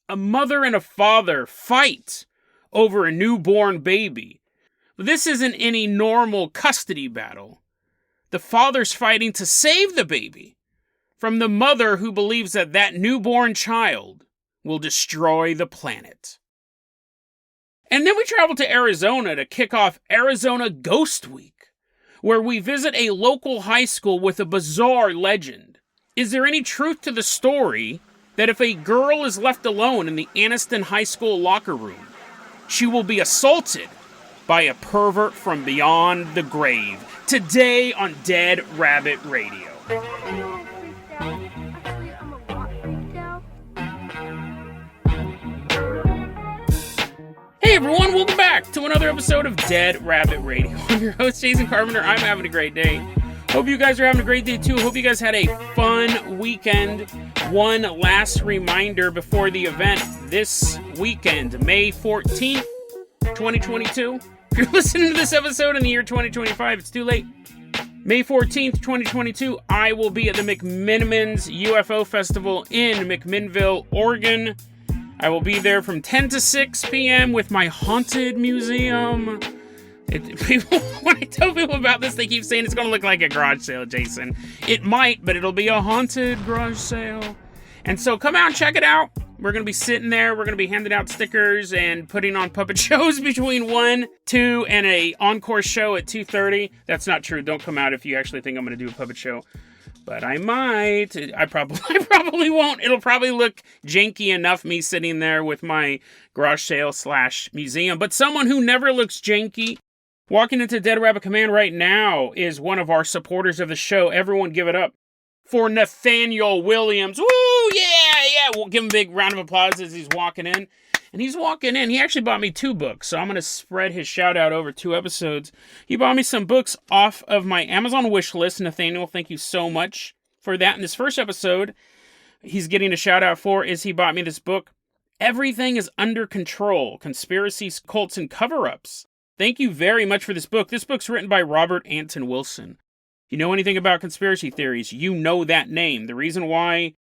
A mother and a father fight over a newborn baby. This isn't any normal custody battle. The father's fighting to save the baby from the mother who believes that that newborn child will destroy the planet. And then we travel to Arizona to kick off Arizona Ghost Week, where we visit a local high school with a bizarre legend. Is there any truth to the story that if a girl is left alone in the Anniston High School locker room, she will be assaulted by a pervert from beyond the grave? Today on Dead Rabbit Radio. Hey everyone, welcome back to another episode of Dead Rabbit Radio. I'm your host, Jason Carpenter. I'm having a great day. Hope you guys are having a great day too. Hope you guys had a fun weekend. One last reminder before the event this weekend, May 14th, 2022. If you're listening to this episode in the year 2025, it's too late. May 14th, 2022, I will be at the McMinimans UFO Festival in McMinnville, Oregon. I will be there from 10 to 6 p.m. with my haunted museum. When I tell people about this, they keep saying it's going to look like a garage sale, Jason. It might, but it'll be a haunted garage sale. And so come out and check it out. We're going to be sitting there. We're going to be handing out stickers and putting on puppet shows between 1, 2, and a encore show at 2:30. That's not true. Don't come out if you actually think I'm going to do a puppet show. But I might. I probably won't. It'll probably look janky enough, me sitting there with my garage sale / museum. But someone who never looks janky, walking into Dead Rabbit Command right now, is one of our supporters of the show. Everyone give it up for Nathaniel Williams. Woo! Yeah! We'll give him a big round of applause as he's walking in. And he's walking in. He actually bought me 2 books, so I'm going to spread his shout out over 2 episodes. He bought me some books off of my Amazon wish list. Nathaniel, thank you so much for that. In this first episode, he's getting a shout out for is he bought me this book, Everything is Under Control, Conspiracies, Cults, and Cover-Ups. Thank you very much for this book. This book's written by Robert Anton Wilson. If you know anything about conspiracy theories, you know that name. The reason why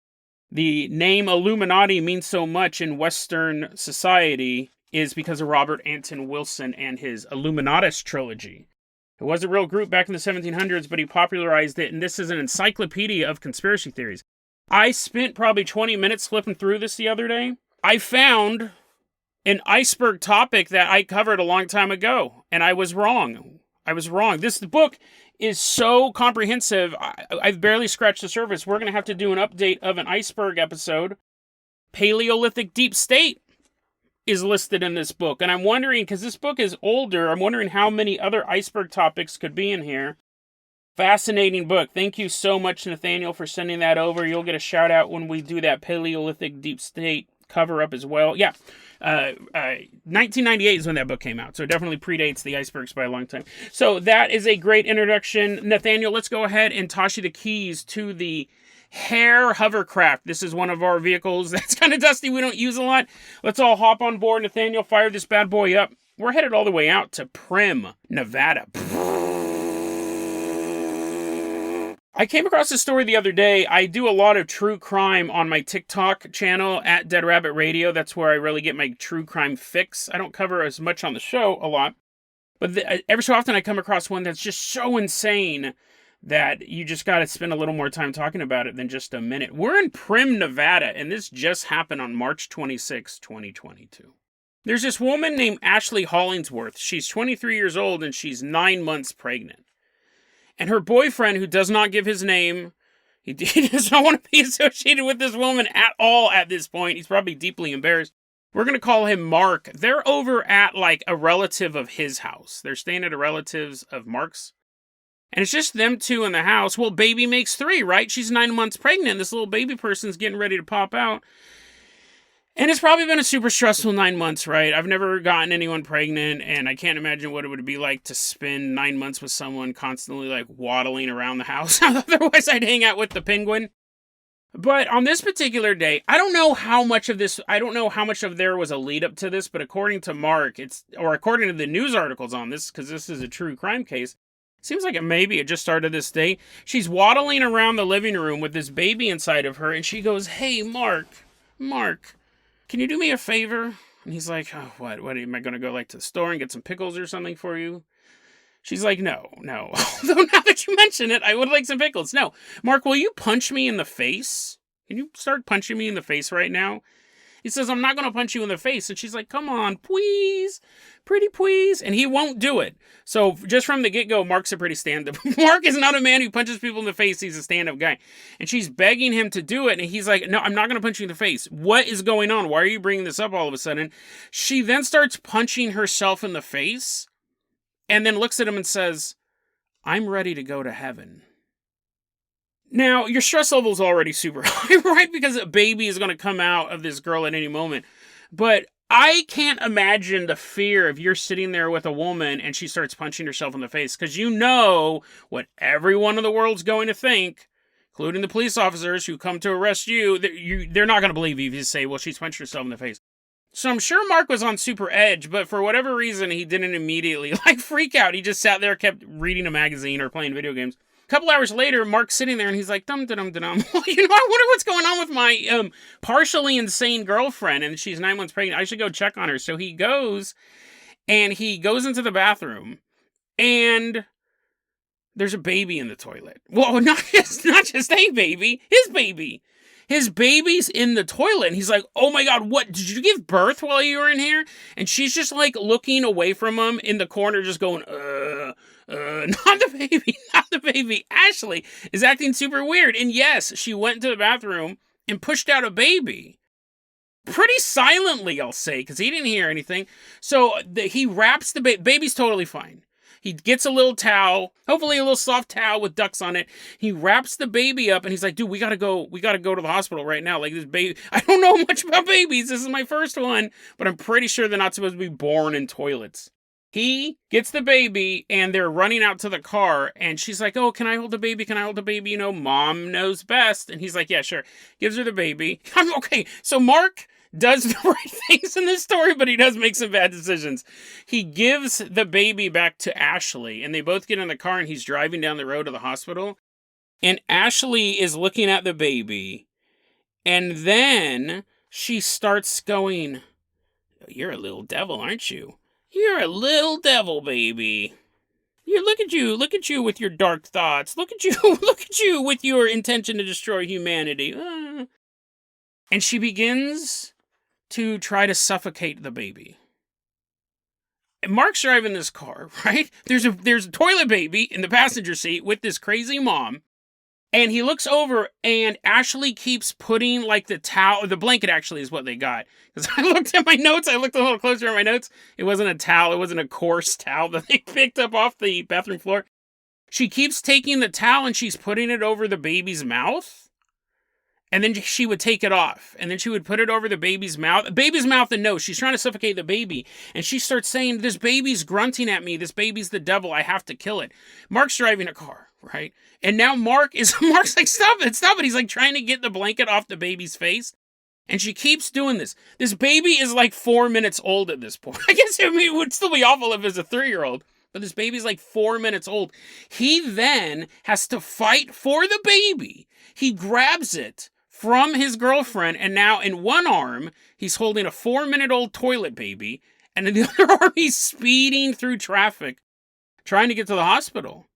the name Illuminati means so much in Western society is because of Robert Anton Wilson and his Illuminatus trilogy. It was a real group back in the 1700s, but he popularized it, and this is an encyclopedia of conspiracy theories. I spent probably 20 minutes flipping through this the other day. I found an iceberg topic that I covered a long time ago, and I was wrong. This book is so comprehensive, I've barely scratched the surface. We're going to have to do an update of an iceberg episode. Paleolithic deep state is listed in this book, and I'm wondering, because this book is older, I'm wondering how many other iceberg topics could be in here. Fascinating book. Thank you so much, Nathaniel, for sending that over. You'll get a shout out when we do that Paleolithic deep state cover-up as well. Yeah. 1998 is when that book came out, so it definitely predates the icebergs by a long time. So that is a great introduction. Nathaniel, let's go ahead and toss you the keys to the Hare hovercraft. This is one of our vehicles that's kind of dusty. We don't use a lot. Let's all hop on board. Nathaniel, fire this bad boy up. We're headed all the way out to Primm, Nevada. I came across this story the other day. I do a lot of true crime on my TikTok channel at Dead Rabbit Radio. That's where I really get my true crime fix. I don't cover as much on the show a lot, but every so often I come across one that's just so insane that you just got to spend a little more time talking about it than just a minute. We're in Primm, Nevada, and this just happened on March 26, 2022. There's this woman named Ashley Hollingsworth. She's 23 years old, and she's 9 months pregnant. And her boyfriend, who does not give his name, he does not want to be associated with this woman at all at this point. He's probably deeply embarrassed. We're going to call him Mark. They're over at, like, a relative of his house. They're staying at a relative's of Mark's. And it's just them 2 in the house. Well, baby makes 3, right? She's 9 months pregnant. This little baby person's getting ready to pop out. And it's probably been a super stressful 9 months, right? I've never gotten anyone pregnant, and I can't imagine what it would be like to spend 9 months with someone constantly, like, waddling around the house. Otherwise, I'd hang out with the penguin. But on this particular day, I don't know how much of there was a lead up to this, but according to Mark, according to the news articles on this, because this is a true crime case, seems like it just started this day. She's waddling around the living room with this baby inside of her, and she goes, "Hey, Mark, can you do me a favor? And he's like, oh, what? What, am I going to go like to the store and get some pickles or something for you? She's like, no. Although now that you mention it, I would like some pickles. No. Mark, will you punch me in the face? Can you start punching me in the face right now? He says, I'm not going to punch you in the face. And she's like, come on, please. Pretty please. And he won't do it. So just from the get-go, Mark's a pretty stand-up. Mark is not a man who punches people in the face. He's a stand-up guy. And she's begging him to do it. And he's like, no, I'm not going to punch you in the face. What is going on? Why are you bringing this up all of a sudden? She then starts punching herself in the face and then looks at him and says, I'm ready to go to heaven. Now, your stress level is already super high, right? Because a baby is going to come out of this girl at any moment. But I can't imagine the fear if you're sitting there with a woman and she starts punching herself in the face. Because you know what everyone in the world's going to think, including the police officers who come to arrest you. They're not going to believe you if you say, well, she's punched herself in the face. So I'm sure Mark was on super edge, but for whatever reason, he didn't immediately freak out. He just sat there, kept reading a magazine or playing video games. A couple hours later, Mark's sitting there and he's like, dum-dum-dum-dum. Well, I wonder what's going on with my partially insane girlfriend, and she's 9 months pregnant. I should go check on her. So he goes into the bathroom, and there's a baby in the toilet. Well, not just a baby, his baby. His baby's in the toilet, and he's like, oh my God, what? Did you give birth while you were in here? And she's just looking away from him in the corner, just going, not the baby. Ashley is acting super weird. And yes, she went into the bathroom and pushed out a baby. Pretty silently, I'll say, because he didn't hear anything. So he wraps the baby's totally fine. He gets a little towel, hopefully a little soft towel with ducks on it. He wraps the baby up and he's like, dude, we gotta go to the hospital right now. Like, this baby, I don't know much about babies. This is my first one, but I'm pretty sure they're not supposed to be born in toilets. He gets the baby and they're running out to the car and she's like, oh, can I hold the baby? Can I hold the baby? You know, mom knows best. And he's like, yeah, sure. Gives her the baby. Okay, so Mark does the right things in this story, but he does make some bad decisions. He gives the baby back to Ashley, and they both get in the car, and he's driving down the road to the hospital. And Ashley is looking at the baby, and then she starts going, you're a little devil, aren't you? You're a little devil, baby. Look at you with your dark thoughts. Look at you with your intention to destroy humanity. And she begins to try to suffocate the baby. And Mark's driving this car, right? There's a toilet baby in the passenger seat with this crazy mom. And he looks over and Ashley keeps putting the towel, or the blanket actually is what they got. Because I looked at my notes, I looked a little closer at my notes. It wasn't a towel, it wasn't a coarse towel that they picked up off the bathroom floor. She keeps taking the towel and she's putting it over the baby's mouth. And then she would take it off. And then she would put it over the baby's mouth. And nose. She's trying to suffocate the baby. And she starts saying, this baby's grunting at me. This baby's the devil. I have to kill it. Mark's driving a car, right? And now Mark's like, stop it. He's trying to get the blanket off the baby's face. And she keeps doing this. This baby is 4 minutes old at this point. I guess it would still be awful if it was a 3-year-old. But this baby's 4 minutes old. He then has to fight for the baby. He grabs it from his girlfriend, and now in one arm, he's holding a 4-minute-old toilet baby, and in the other arm, he's speeding through traffic, trying to get to the hospital.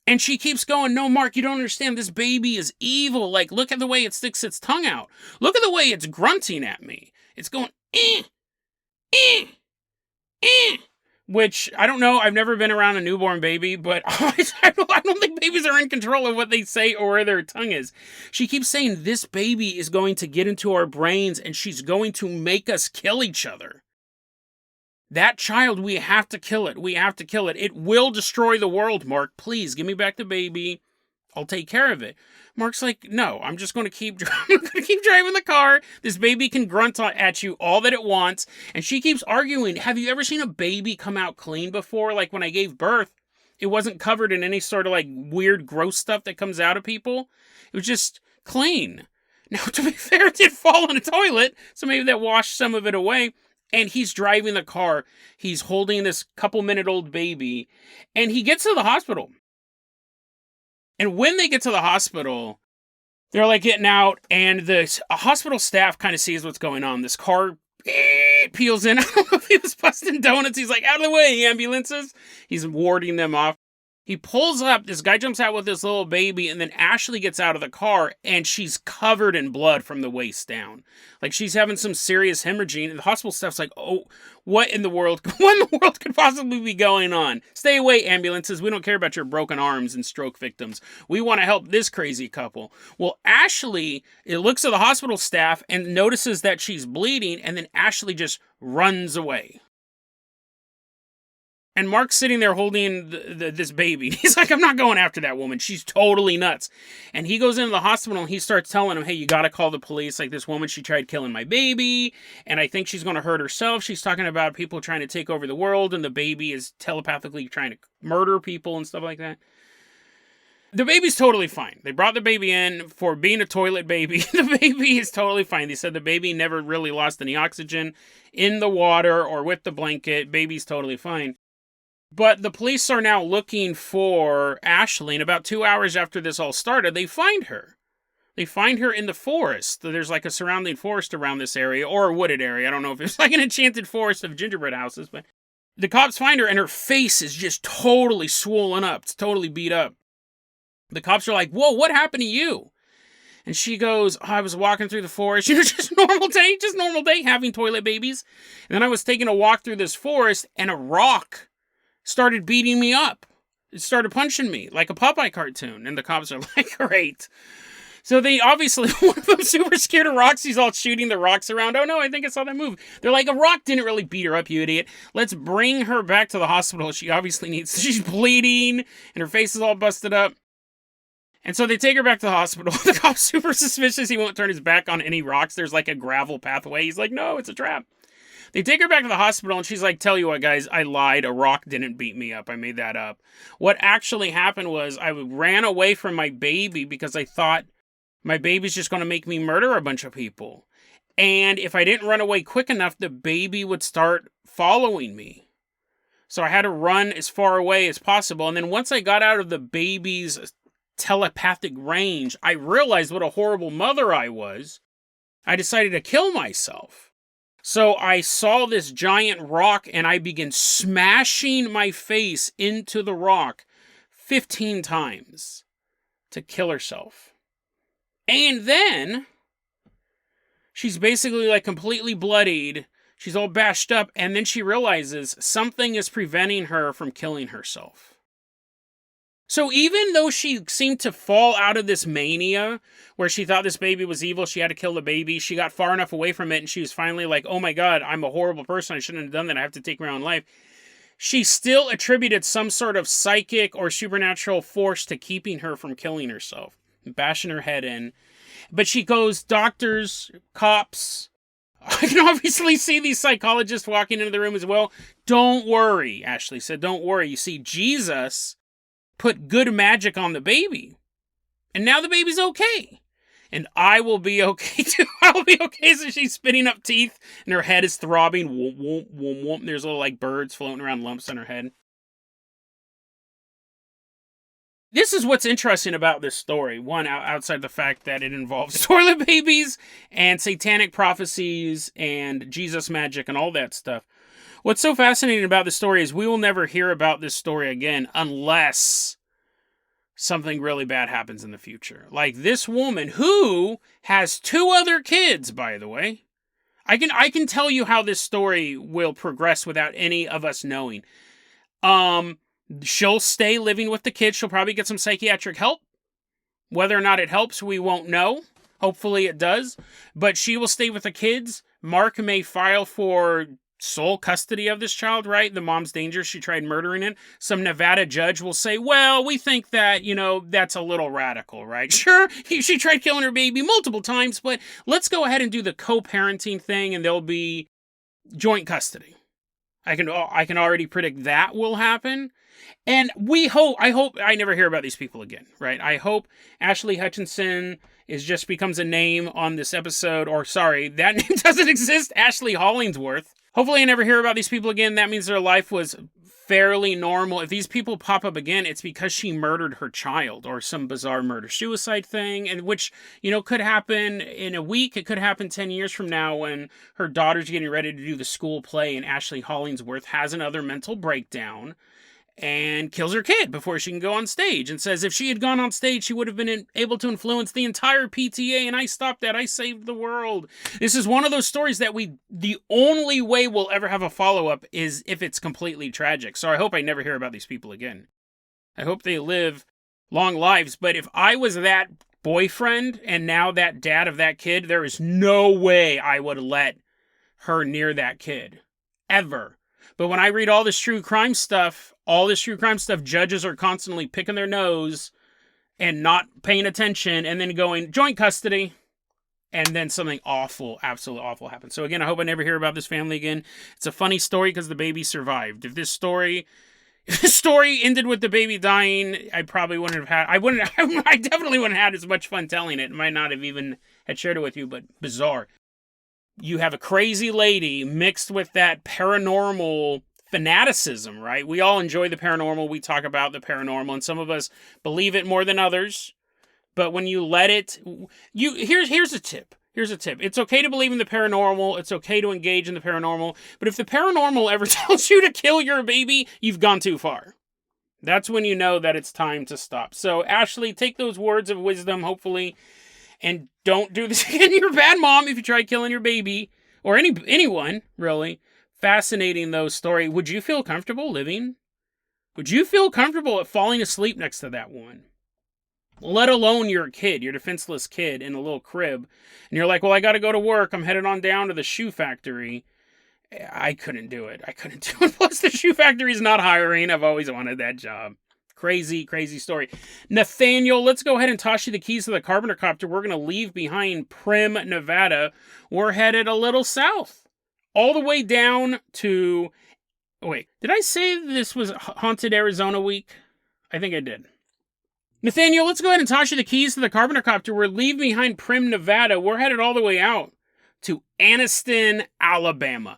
And she keeps going, no, Mark, you don't understand. This baby is evil. Look at the way it sticks its tongue out. Look at the way it's grunting at me. It's going, eh, eh, eh. Which, I don't know, I've never been around a newborn baby, but I don't think babies are in control of what they say or where their tongue is. She keeps saying, this baby is going to get into our brains and she's going to make us kill each other. That child, we have to kill it. We have to kill it. It will destroy the world, Mark. Please, give me back the baby. I'll take care of it. Mark's like, no, I'm just going to keep driving the car. This baby can grunt at you all that it wants. And she keeps arguing, have you ever seen a baby come out clean before? When I gave birth, it wasn't covered in any sort of weird gross stuff that comes out of people. It was just clean. Now, to be fair, it did fall in a toilet, so maybe that washed some of it away. And he's driving the car. He's holding this couple-minute-old baby. And he gets to the hospital. And when they get to the hospital, They're like getting out, and the hospital staff kind of sees what's going on. This car peels in. I don't know if he was busting donuts. He's like, out of the way, ambulances. He's warding them off. He pulls up, this guy jumps out with this little baby, and then Ashley gets out of the car, and she's covered in blood from the waist down. Like, she's having some serious hemorrhaging, and the hospital staff's like, oh, what in the world could possibly be going on? Stay away, ambulances. We don't care about your broken arms and stroke victims. We want to help this crazy couple. Well, Ashley, it looks at the hospital staff and notices that she's bleeding, and then Ashley just runs away. And Mark's sitting there holding this baby. He's like, I'm not going after that woman. She's totally nuts. And he goes into the hospital and he starts telling him, hey, you got to call the police. Like, this woman, she tried killing my baby. And I think she's going to hurt herself. She's talking about people trying to take over the world. And the baby is telepathically trying to murder people and stuff like that. The baby's totally fine. They brought the baby in for being a toilet baby. The baby is totally fine. They said the baby never really lost any oxygen in the water or with the blanket. Baby's totally fine. But the police are now looking for Ashley, and about 2 hours after this all started, they find her. They find her in the forest. There's like a surrounding forest around this area, or a wooded area. I don't know if it's like an enchanted forest of gingerbread houses, but the cops find her, and her face is just totally swollen up. It's totally beat up. The cops are like, whoa, what happened to you? And she goes, I was walking through the forest, just normal day, having toilet babies. And then I was taking a walk through this forest, and a rock started beating me up. It started punching me like a Popeye cartoon. And the cops are like, great. So they obviously, one of them super scared of rocks. He's all shooting the rocks around. Oh no, I think I saw that move. They're like, a rock didn't really beat her up, you idiot. Let's bring her back to the hospital. She obviously needs, she's bleeding and her face is all busted up. And so they take her back to the hospital. The cop's super suspicious. He won't turn his back on any rocks. There's like a gravel pathway. He's like, no, it's a trap. They take her back to the hospital, and she's like, tell you what, guys, I lied. A rock didn't beat me up. I made that up. What actually happened was I ran away from my baby because I thought my baby's just going to make me murder a bunch of people. And if I didn't run away quick enough, the baby would start following me. So I had to run as far away as possible. And then once I got out of the baby's telepathic range, I realized what a horrible mother I was. I decided to kill myself. So I saw this giant rock and I began smashing my face into the rock 15 times to kill herself. And then she's basically like completely bloodied. She's all bashed up. And then she realizes something is preventing her from killing herself. So even though she seemed to fall out of this mania where she thought this baby was evil, she had to kill the baby, she got far enough away from it and she was finally like, oh my God, I'm a horrible person, I shouldn't have done that, I have to take my own life. She still attributed some sort of psychic or supernatural force to keeping her from killing herself, bashing her head in. But she goes, doctors, cops, I can obviously see these psychologists walking into the room as well. Don't worry, Ashley said, don't worry. You see, Jesus put good magic on the baby. And now the baby's okay. And I will be okay too. I will be okay. So she's spitting up teeth and her head is throbbing. Whoomp, whoomp, whoomp, whoomp. There's little like birds floating around, lumps on her head. This is what's interesting about this story. One, outside the fact that it involves toilet babies and satanic prophecies and Jesus magic and all that stuff. What's so fascinating about this story is we will never hear about this story again unless something really bad happens in the future. Like this woman who has 2 other kids, by the way. I can tell you how this story will progress without any of us knowing. She'll stay living with the kids. She'll probably get some psychiatric help. Whether or not it helps, we won't know. Hopefully it does. But she will stay with the kids. Mark may file for sole custody of this child, right? The mom's dangerous. She tried murdering it. Some Nevada judge will say, well, we think that, that's a little radical, right? Sure, she tried killing her baby multiple times, but let's go ahead and do the co-parenting thing and there'll be joint custody. I can already predict that will happen. And I hope I never hear about these people again, right? I hope Ashley Hutchinson becomes a name on this episode, or sorry, that name doesn't exist, Ashley Hollingsworth. Hopefully I never hear about these people again. That means their life was fairly normal. If these people pop up again, it's because she murdered her child or some bizarre murder-suicide thing, and which, could happen in a week. It could happen 10 years from now when her daughter's getting ready to do the school play and Ashley Hollingsworth has another mental breakdown and kills her kid before she can go on stage and says if she had gone on stage, she would have been able to influence the entire PTA, and I stopped that. I saved the world. This is one of those stories that the only way we'll ever have a follow-up is if it's completely tragic. So I hope I never hear about these people again. I hope they live long lives, but if I was that boyfriend and now that dad of that kid, there is no way I would let her near that kid. Ever. But when I read all this true crime stuff, judges are constantly picking their nose and not paying attention and then going, joint custody. And then something awful, absolutely awful happens. So again, I hope I never hear about this family again. It's a funny story because the baby survived. If this story ended with the baby dying, I probably wouldn't have I definitely wouldn't have had as much fun telling it. Might not have even had shared it with you, but bizarre. You have a crazy lady mixed with that paranormal fanaticism, right? We all enjoy the paranormal. We talk about the paranormal, and some of us believe it more than others. But when you let it, here's a tip. Here's a tip. It's okay to believe in the paranormal. It's okay to engage in the paranormal. But if the paranormal ever tells you to kill your baby, you've gone too far. That's when you know that it's time to stop. So, Ashley, take those words of wisdom, hopefully, and don't do this again. You're a bad mom if you try killing your baby, or anyone, really. Fascinating, though, story. Would you feel comfortable living? Would you feel comfortable at falling asleep next to that woman? Let alone your kid, your defenseless kid in a little crib. And you're like, well, I got to go to work. I'm headed on down to the shoe factory. I couldn't do it. Plus, the shoe factory's not hiring. I've always wanted that job. Crazy, crazy story. Nathaniel, let's go ahead and toss you the keys to the Carpenter Copter. We're going to leave behind Primm, Nevada. We're headed a little south. All the way down to... Wait, did I say this was Haunted Arizona Week? I think I did. Nathaniel, let's go ahead and toss you the keys to the Carpenter Copter. We're leaving behind Primm, Nevada. We're headed all the way out to Anniston, Alabama.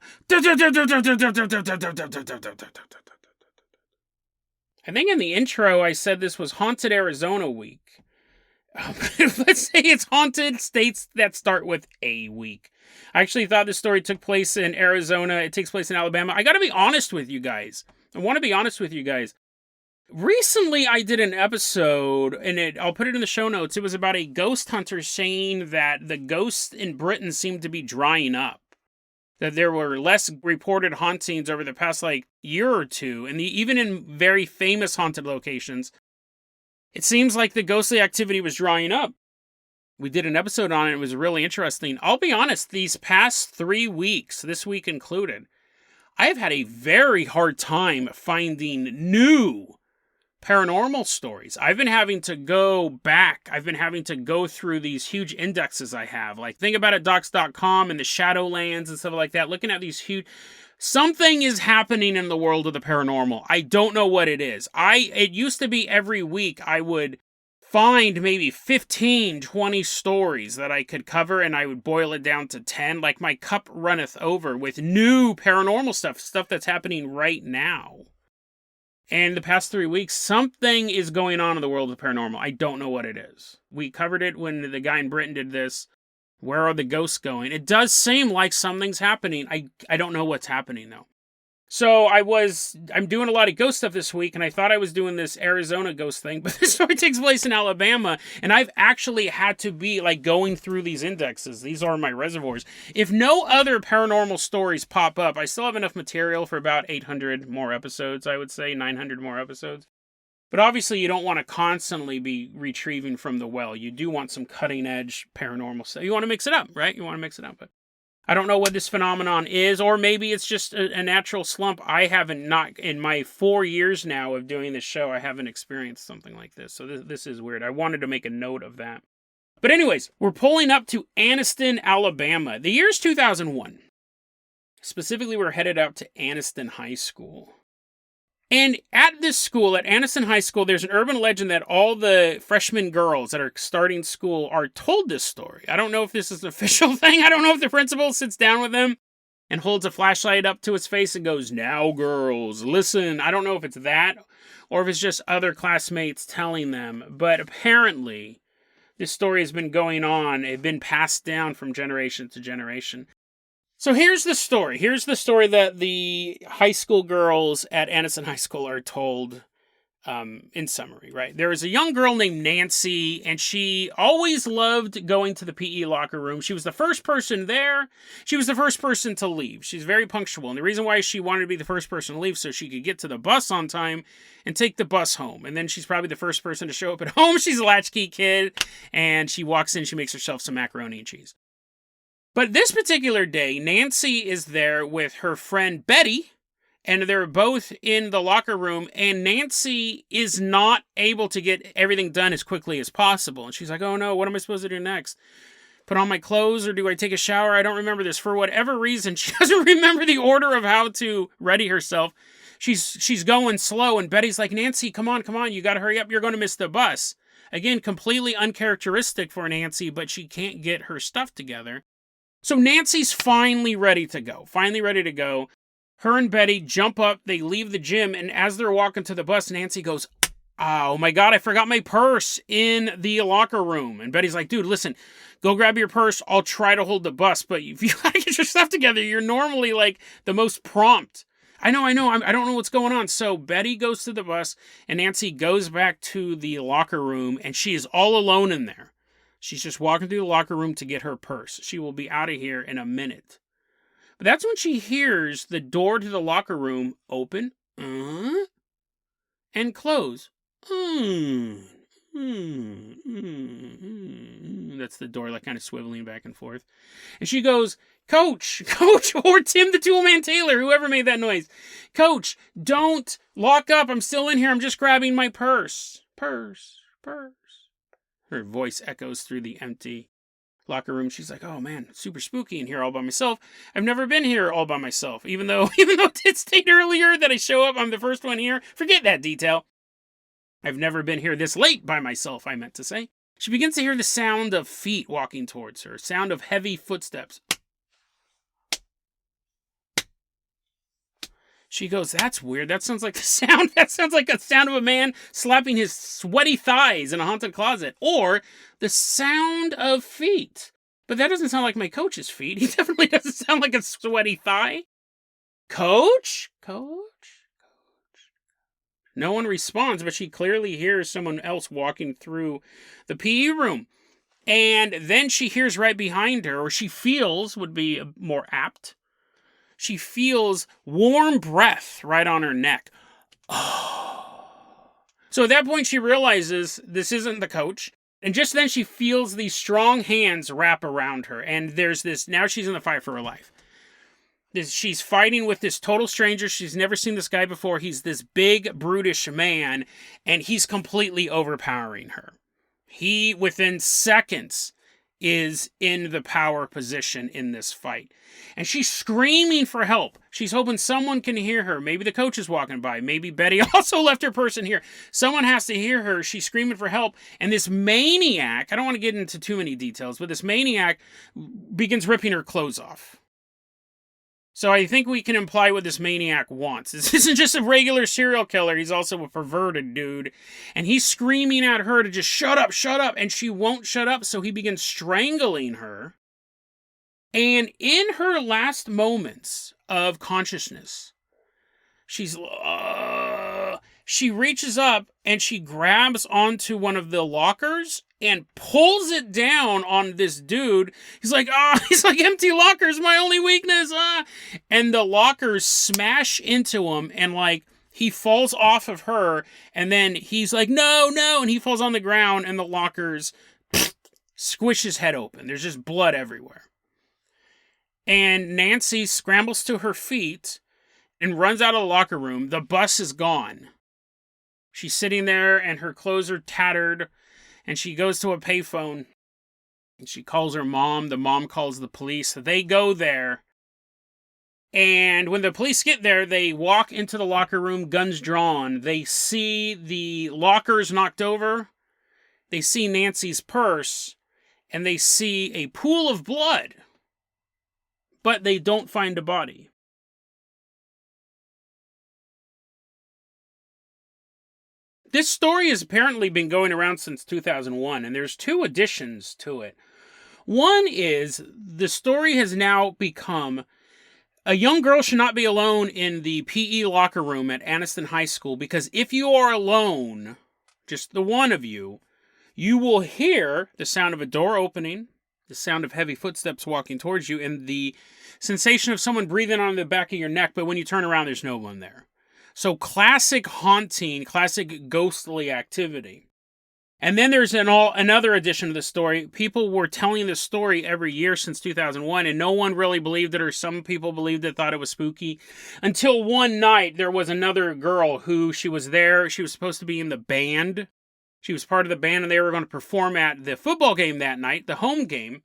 I think in the intro I said this was Haunted Arizona Week. Let's say it's Haunted States that start with A week. I actually thought this story took place in Arizona. It takes place in Alabama. I gotta be honest with you guys. I want to be honest with you guys. Recently, I did an episode, and I'll put it in the show notes. It was about a ghost hunter saying that the ghosts in Britain seemed to be drying up. That there were less reported hauntings over the past, year or two. And even in very famous haunted locations, it seems like the ghostly activity was drying up. We did an episode on it. It was really interesting. I'll be honest, these past 3 weeks, this week included, I have had a very hard time finding new paranormal stories. I've been having to go back. I've been having to go through these huge indexes I have. Like thinkaboutitdocs.com and the Shadowlands and stuff like that. Looking at these huge... Something is happening in the world of the paranormal. I don't know what it is. It used to be every week I would find maybe 15, 20 stories that I could cover, and I would boil it down to 10. Like, my cup runneth over with new paranormal stuff that's happening right now. And the past 3 weeks, something is going on in the world of paranormal. I don't know what it is. We covered it when the guy in Britain did this. Where are the ghosts going? It does seem like something's happening. I don't know what's happening, though. So I'm doing a lot of ghost stuff this week, and I thought I was doing this Arizona ghost thing, but this story takes place in Alabama, and I've actually had to be, going through these indexes. These are my reservoirs. If no other paranormal stories pop up, I still have enough material for about 800 more episodes, I would say, 900 more episodes. But obviously, you don't want to constantly be retrieving from the well. You do want some cutting-edge paranormal stuff. You want to mix it up, right? You want to mix it up, but... I don't know what this phenomenon is, or maybe it's just a natural slump. I haven't, in my 4 years now of doing this show, I haven't experienced something like this. So this is weird. I wanted to make a note of that. But anyways, we're pulling up to Anniston, Alabama. The year's 2001. Specifically, we're headed out to Anniston High School. And at this school, at Anniston High School, there's an urban legend that all the freshman girls that are starting school are told this story. I don't know if this is an official thing. I don't know if the principal sits down with them and holds a flashlight up to his face and goes, "Now, girls, listen." I don't know if it's that or if it's just other classmates telling them, but apparently this story has been going on. It's been passed down from generation to generation. So here's the story. Here's the story that the high school girls at Anniston High School are told in summary, right? There was a young girl named Nancy, and she always loved going to the PE locker room. She was the first person there. She was the first person to leave. She's very punctual. And the reason why she wanted to be the first person to leave so she could get to the bus on time and take the bus home. And then she's probably the first person to show up at home. She's a latchkey kid, and she walks in, she makes herself some macaroni and cheese. But this particular day, Nancy is there with her friend Betty, and they're both in the locker room, and Nancy is not able to get everything done as quickly as possible. And she's like, "Oh no, what am I supposed to do next? Put on my clothes, or do I take a shower? I don't remember this." For whatever reason, she doesn't remember the order of how to ready herself. She's going slow, and Betty's like, "Nancy, come on, you gotta hurry up, you're gonna miss the bus." Again, completely uncharacteristic for Nancy, but she can't get her stuff together. So Nancy's finally ready to go. Her and Betty jump up, they leave the gym, and as they're walking to the bus, Nancy goes, "Oh my God, I forgot my purse in the locker room." And Betty's like, "Dude, listen, go grab your purse. I'll try to hold the bus, but if you gotta get your stuff together, you're normally like the most prompt." I know, I don't know what's going on. So Betty goes to the bus, and Nancy goes back to the locker room, and she is all alone in there. She's just walking through the locker room to get her purse. She will be out of here in a minute. But that's when she hears the door to the locker room open and close. That's the door, like kind of swiveling back and forth. And she goes, Coach, or Tim the Toolman Taylor, whoever made that noise. "Coach, don't lock up. I'm still in here. I'm just grabbing my purse. Purse. Her voice echoes through the empty locker room. She's like, "Oh man, it's super spooky in here all by myself. I've never been here all by myself. Even though it did state earlier that I show up, I'm the first one here. Forget that detail. I've never been here this late by myself," I meant to say. She begins to hear the sound of feet walking towards her, sound of heavy footsteps. She goes, "That's weird. That sounds like a sound. That sounds like a sound of a man slapping his sweaty thighs in a haunted closet. Or the sound of feet. But that doesn't sound like my coach's feet. He definitely doesn't sound like a sweaty thigh. Coach? No one responds, but she clearly hears someone else walking through the PE room. And then she hears right behind her, or she feels, would be more apt. She feels warm breath right on her neck. Oh. So at that point, she realizes this isn't the coach. And just then she feels these strong hands wrap around her. And there's this, now she's in the fight for her life. She's fighting with this total stranger. She's never seen this guy before. He's this big, brutish man. And he's completely overpowering her. He, within seconds, is in the power position in this fight. And she's screaming for help. She's hoping someone can hear her. Maybe the coach is walking by. Maybe Betty also left her purse in here. Someone has to hear her. She's screaming for help. And this maniac, I don't want to get into too many details, but this maniac begins ripping her clothes off. So I think we can imply what this maniac wants. This isn't just a regular serial killer. He's also a perverted dude. And he's screaming at her to just shut up. And she won't shut up. So he begins strangling her. And in her last moments of consciousness, she reaches up and she grabs onto one of the lockers and pulls it down on this dude. He's like, "Empty lockers, my only weakness." And the lockers smash into him, and like he falls off of her, and then he's like, no, and he falls on the ground, and the lockers squish his head open. There's just blood everywhere. And Nancy scrambles to her feet and runs out of the locker room. The bus is gone. She's sitting there, and her clothes are tattered. And she goes to a payphone, and she calls her mom. The mom calls the police. They go there. And when the police get there, they walk into the locker room, guns drawn. They see the lockers knocked over. They see Nancy's purse. And they see a pool of blood but they don't find a body. This story has apparently been going around since 2001, and there's 2 additions to it. One is the story has now become a young girl should not be alone in the PE locker room at Anniston High School, because if you are alone, just the one of you, you will hear the sound of a door opening, the sound of heavy footsteps walking towards you, and the sensation of someone breathing on the back of your neck, but when you turn around, there's no one there. So classic haunting, classic ghostly activity. And then there's another addition to the story. People were telling this story every year since 2001, and no one really believed it, or some people believed it, thought it was spooky. Until one night, there was another girl who, she was there. She was supposed to be in the band. She was part of the band, and they were going to perform at the football game that night, the home game.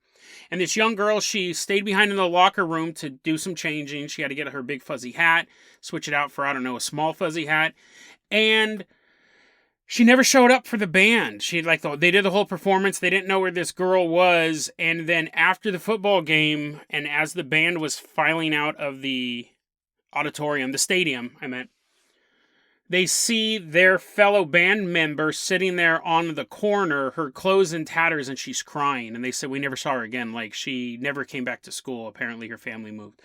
And this young girl, she stayed behind in the locker room to do some changing. She had to get her big fuzzy hat, switch it out for, I don't know, a small fuzzy hat. And she never showed up for the band. They did the whole performance. They didn't know where this girl was. And then after the football game, and as the band was filing out of the auditorium, the stadium, I meant, they see their fellow band member sitting there on the corner, her clothes in tatters, and she's crying. And they said, we never saw her again. Like, she never came back to school. Apparently, her family moved.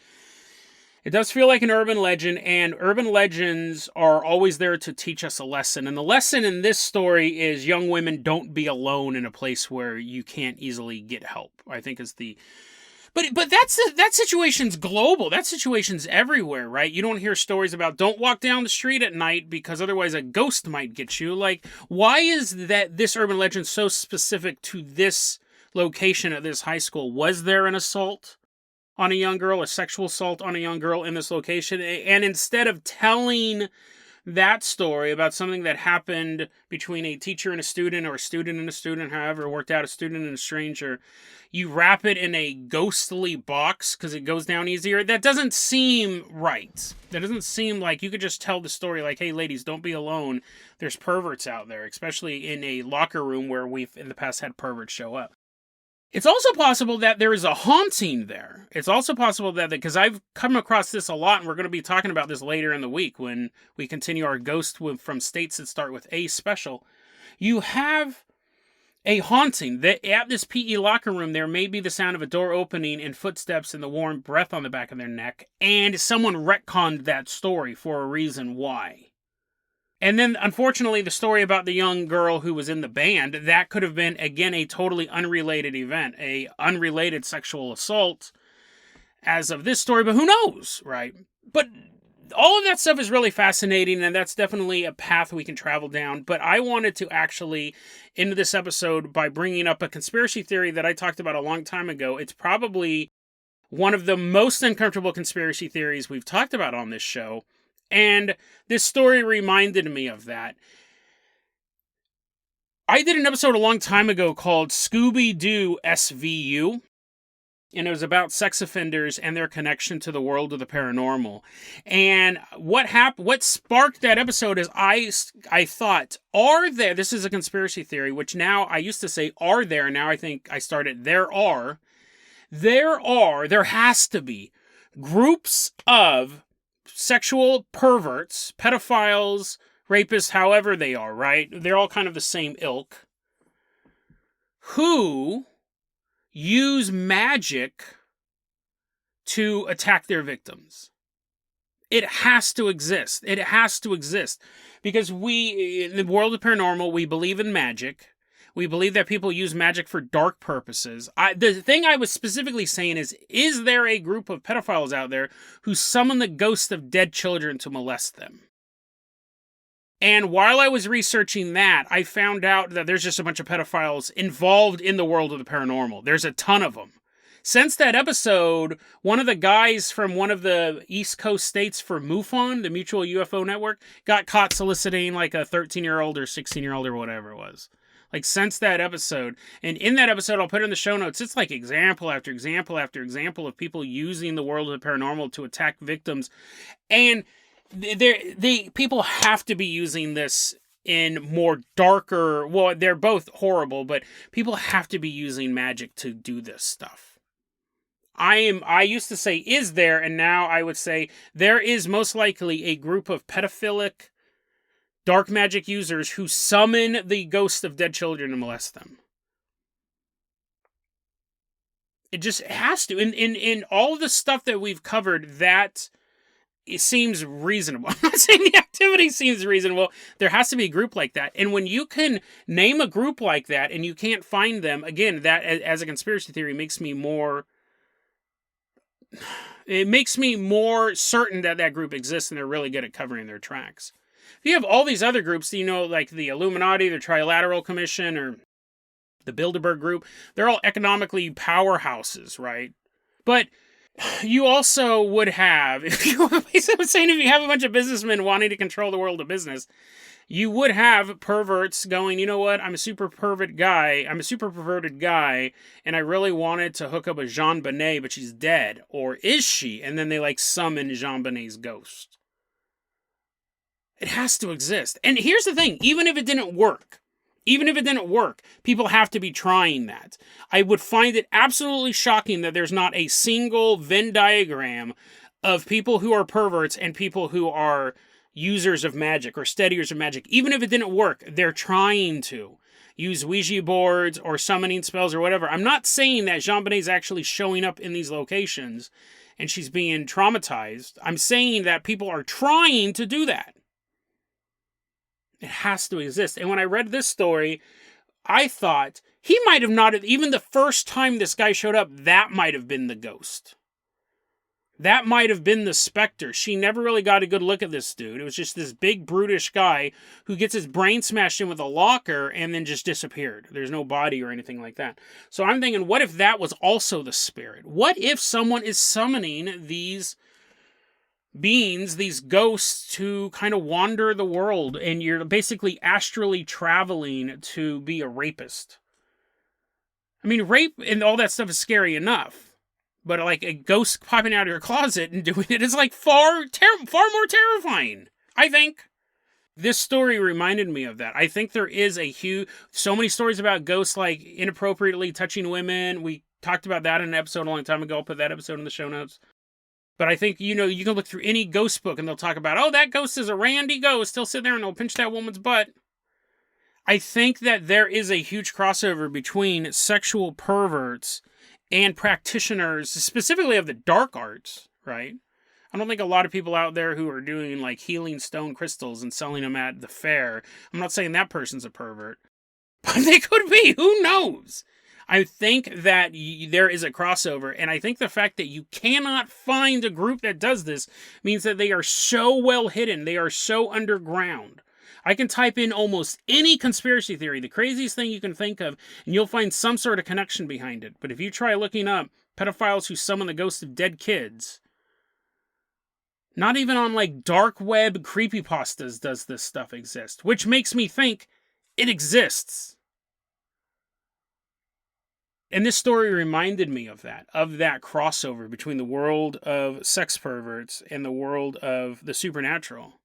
It does feel like an urban legend, and urban legends are always there to teach us a lesson. And the lesson in this story is young women don't be alone in a place where you can't easily get help, I think is the... But that situation's global. That situation's everywhere, right? You don't hear stories about don't walk down the street at night because otherwise a ghost might get you. Like, why is that this urban legend so specific to this location at this high school? Was there an assault on a young girl, a sexual assault on a young girl in this location? And instead of telling that story about something that happened between a teacher and a student, or a student and a student, however it worked out, a student and a stranger, you wrap it in a ghostly box because it goes down easier. That doesn't seem right. That doesn't seem like you could just tell the story like, hey, ladies, don't be alone. There's perverts out there, especially in a locker room where we've in the past had perverts show up. It's also possible that there is a haunting there. It's also possible that, because I've come across this a lot, and we're going to be talking about this later in the week when we continue our Ghost from States that Start with A special. You have a haunting. That at this PE locker room, there may be the sound of a door opening and footsteps and the warm breath on the back of their neck, and someone retconned that story for a reason why. And then, unfortunately, the story about the young girl who was in the band, that could have been, again, a totally unrelated event, a unrelated sexual assault as of this story, but who knows, right? But all of that stuff is really fascinating, and that's definitely a path we can travel down. But I wanted to actually end this episode by bringing up a conspiracy theory that I talked about a long time ago. It's probably one of the most uncomfortable conspiracy theories we've talked about on this show. And this story reminded me of that. I did an episode a long time ago called Scooby Doo SVU, and it was about sex offenders and their connection to the world of the paranormal. And what sparked that episode is I thought, this is a conspiracy theory, which now I used to say are there, now I think I started there has to be groups of sexual perverts, pedophiles, rapists, however they are, right? They're all kind of the same ilk, who use magic to attack their victims. It has to exist. It has to exist. Because we, in the world of paranormal, we believe in magic. We believe that people use magic for dark purposes. The thing I was specifically saying is there a group of pedophiles out there who summon the ghosts of dead children to molest them? And while I was researching that, I found out that there's just a bunch of pedophiles involved in the world of the paranormal. There's a ton of them. Since that episode, one of the guys from one of the East Coast states for MUFON, the Mutual UFO Network, got caught soliciting like a 13-year-old or 16-year-old or whatever it was. Like, since that episode. And in that episode, I'll put it in the show notes, it's like example after example after example of people using the world of the paranormal to attack victims. And people have to be using this in more darker... Well, they're both horrible, but people have to be using magic to do this stuff. I used to say is there, and now I would say there is most likely a group of pedophilic dark magic users who summon the ghosts of dead children and molest them. It just has to. In all of the stuff that we've covered, that it seems reasonable. I'm not saying the activity seems reasonable. There has to be a group like that. And when you can name a group like that and you can't find them, again, that as a conspiracy theory makes me more... It makes me more certain that that group exists and they're really good at covering their tracks. If you have all these other groups, you know, like the Illuminati, the Trilateral Commission, or the Bilderberg Group, they're all economically powerhouses, right? But you also would have, if you have a bunch of businessmen wanting to control the world of business, you would have perverts going, you know what, I'm a super perverted guy, and I really wanted to hook up with Jean Bonnet, but she's dead. Or is she? And then they like summon Jean Bonnet's ghost. It has to exist. And here's the thing, even if it didn't work, people have to be trying that. I would find it absolutely shocking that there's not a single Venn diagram of people who are perverts and people who are users of magic or steadiers of magic. Even if it didn't work, they're trying to use Ouija boards or summoning spells or whatever. I'm not saying that Jean Bonnet's actually showing up in these locations and she's being traumatized. I'm saying that people are trying to do that. It has to exist. And when I read this story, I thought he might have not, even the first time this guy showed up, that might have been the ghost. That might have been the specter. She never really got a good look at this dude. It was just this big, brutish guy who gets his brain smashed in with a locker and then just disappeared. There's no body or anything like that. So I'm thinking, what if that was also the spirit? What if someone is summoning these beings, these ghosts, to kind of wander the world, and you're basically astrally traveling to be a rapist? I mean, rape and all that stuff is scary enough, but like a ghost popping out of your closet and doing it is like far more terrifying, I think. This story reminded me of that. I think there is so many stories about ghosts like inappropriately touching women. We talked about that in an episode a long time ago. I'll put that episode in the show notes. But I think, you can look through any ghost book and they'll talk about, oh, that ghost is a randy ghost. He'll sit there and he'll pinch that woman's butt. I think that there is a huge crossover between sexual perverts and practitioners, specifically of the dark arts, right? I don't think a lot of people out there who are doing like healing stone crystals and selling them at the fair, I'm not saying that person's a pervert, but they could be. Who knows? I think that there is a crossover, and I think the fact that you cannot find a group that does this means that they are so well hidden, they are so underground. I can type in almost any conspiracy theory, the craziest thing you can think of, and you'll find some sort of connection behind it. But if you try looking up pedophiles who summon the ghosts of dead kids, not even on like dark web creepypastas does this stuff exist, which makes me think it exists. And this story reminded me of that crossover between the world of sex perverts and the world of the supernatural.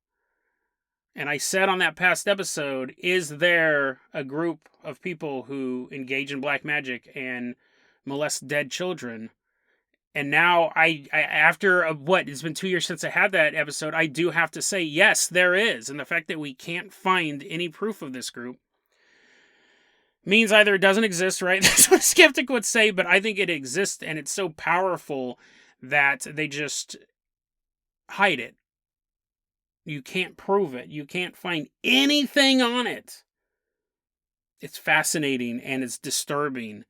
And I said on that past episode, is there a group of people who engage in black magic and molest dead children? And now after it's been 2 years since I had that episode, I do have to say, yes, there is. And the fact that we can't find any proof of this group means either it doesn't exist, right? That's what a skeptic would say, but I think it exists, and it's so powerful that they just hide it. You can't prove it. You can't find anything on it. It's fascinating, and it's disturbing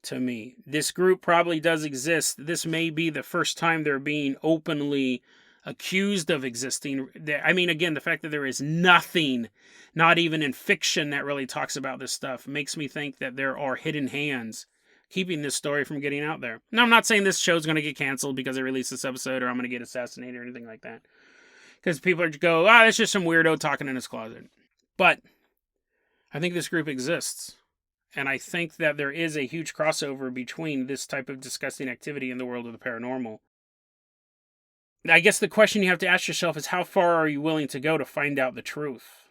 to me. This group probably does exist. This may be the first time they're being openly accused of existing. I mean, again, the fact that there is nothing, not even in fiction, that really talks about this stuff makes me think that there are hidden hands keeping this story from getting out there. Now, I'm not saying this show's going to get canceled because I released this episode, or I'm going to get assassinated or anything like that. Because people go, that's just some weirdo talking in his closet. But I think this group exists. And I think that there is a huge crossover between this type of disgusting activity in the world of the paranormal. I guess the question you have to ask yourself is, how far are you willing to go to find out the truth?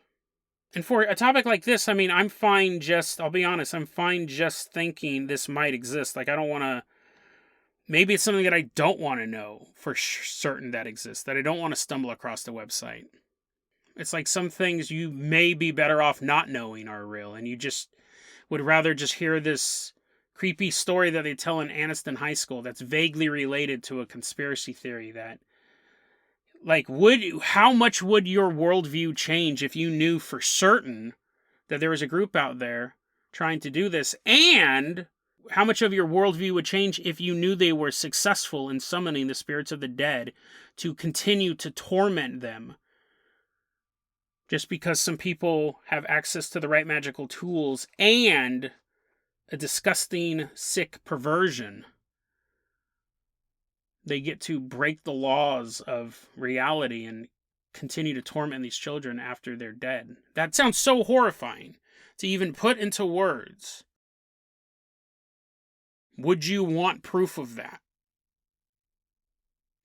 And for a topic like this, I mean, I'll be honest, I'm fine just thinking this might exist. Like, I don't want to Maybe it's something that I don't want to know for certain that exists, that I don't want to stumble across the website. It's like some things you may be better off not knowing are real, and you just would rather just hear this creepy story that they tell in Anniston High School that's vaguely related to a conspiracy theory that, like, how much would your worldview change if you knew for certain that there was a group out there trying to do this, and how much of your worldview would change if you knew they were successful in summoning the spirits of the dead to continue to torment them just because some people have access to the right magical tools and a disgusting, sick perversion. They get to break the laws of reality and continue to torment these children after they're dead. That sounds so horrifying to even put into words. Would you want proof of that?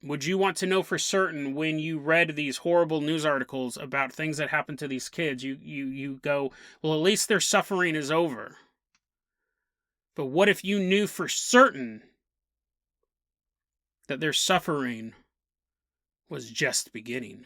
Would you want to know for certain when you read these horrible news articles about things that happen to these kids, you go, well, at least their suffering is over. But what if you knew for certain that their suffering was just beginning?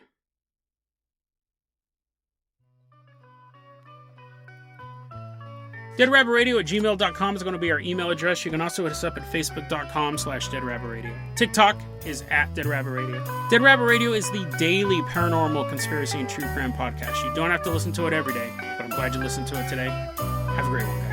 DeadRabbitRadio@gmail.com is going to be our email address. You can also hit us up at Facebook.com/DeadRabbitRadio. TikTok is @DeadRabbitRadio. Dead Rabbit Radio is the daily paranormal, conspiracy, and true crime podcast. You don't have to listen to it every day, but I'm glad you listened to it today. Have a great one, guys.